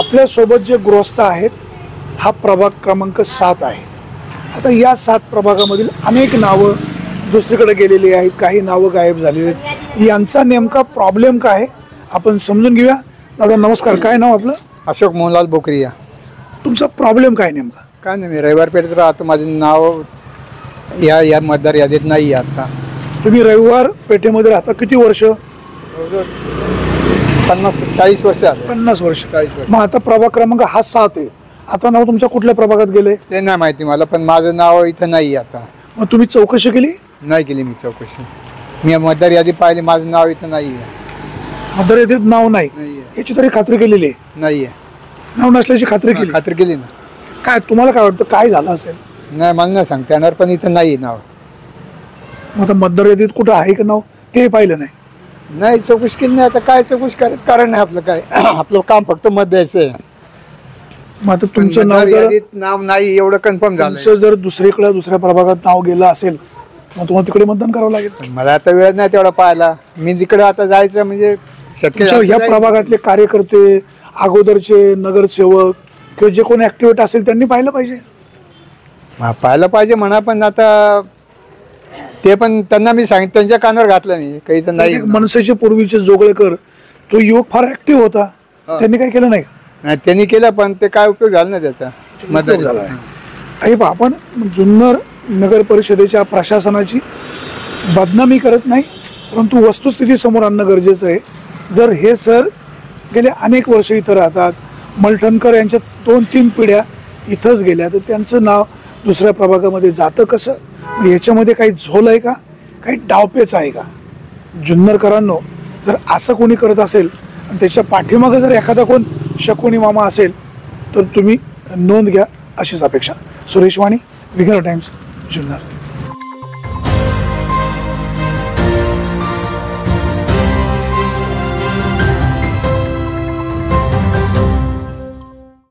आपल्यासोबत जे गृहस्थ आहेत हा प्रभाग क्रमांक 7 आहे। आता या 7 प्रभागामधील अनेक नावं दुसरीकडे गेलेली आहेत, काही नावं गायब झालेली आहेत। यांचा नेमका प्रॉब्लेम काय आपण समजून घेऊया। दादा नमस्कार, काय नाव आपलं? अशोक मोहनलाल बोकरिया। तुमचा प्रॉब्लेम काय नेमका? काय नाही, मी रविवार पेठेत राहतो, माझे नाव या मतदार यादीत नाही आहे। आता तुम्ही रविवार पेठेमध्ये राहता, किती वर्ष? 40 वर्ष झाले। 50 वर्ष। 40 वर्ष। मग आता प्रभाग क्रमांक हा 7 आहे, आता नाव तुमच्या कुठल्या प्रभागात गेले ते नाही माहिती मला, पण माझं नाव इथं नाही आहे। आता मग तुम्ही चौकशी केली? नाही केली मी चौकशी, मी मतदार यादी पाहिली, माझं नाव इथं नाही आहे। मतदार यादीत नाव नाही याची तरी खात्री केलेली आहे? नाही आहे, नाव नसल्याची खात्री केली? खात्री केली ना। काय तुम्हाला काय वाटतं काय झालं असेल? नाही, मला नाही सांगता येणार, पण इथं नाही आहे नाव। मग आता मतदार यादीत कुठं आहे का नाव ते पाहिलं नाही? नाही, चौकशी केली नाही। आता काय चौकशी करायचं कारण नाही आपलं, काय आपलं काम फक्त मत द्यायचं आहे। मग आता तुमचं नाव जर नाव नाही एवढं कन्फर्म झालं, तुमचं जर दुसऱ्या प्रभागात नाव गेलं असेल मग तुम्हाला तिकडे मतदान करावं लागेल। मला आता वेळ नाही तेवढा पाहायला, मी तिकडे आता जायचं म्हणजे शक्य तुमच्या ह्या प्रभागातले कार्यकर्ते, अगोदरचे नगरसेवक किंवा जे कोणी ऍक्टिव्हिटी असेल त्यांनी पाहिलं पाहिजे। पाहायला पाहिजे म्हणा, पण आता ते पण त्यांना मी सांगितलं, त्यांच्या कानावर घातलं मी, काही तर नाही। मनसेचे पूर्वीचे जोगळेकर तो युवक फार ऍक्टिव्ह होता, त्यांनी काय केलं नाही? नाही, त्यांनी केलं, पण ते काय उपयोग झाला ना त्याचा, उपयोग झाला नाही। आई बा, आपण जुन्नर नगर परिषदेच्या प्रशासनाची बदनामी करत नाही, परंतु वस्तुस्थिती समोर आणणं गरजेचं आहे। जर हे सर गेले अनेक वर्ष इथं राहतात, मलठणकर यांच्या 2-3 पिढ्या इथंच गेल्या, तर त्यांचं नाव दुसऱ्या प्रभागामध्ये जातं कसं? याच्यामध्ये काही झोल आहे का, काही डावपेच आहे का? जुन्नरकरांनो, जर असं कोणी करत असेल आणि त्याच्या पाठीमागं जर एखादा कोण शकुनी मामा असेल तर तुम्ही नोंद घ्या, अशीच अपेक्षा। सुरेश वाणी, विघ्नर टाइम्स, जुन्नर।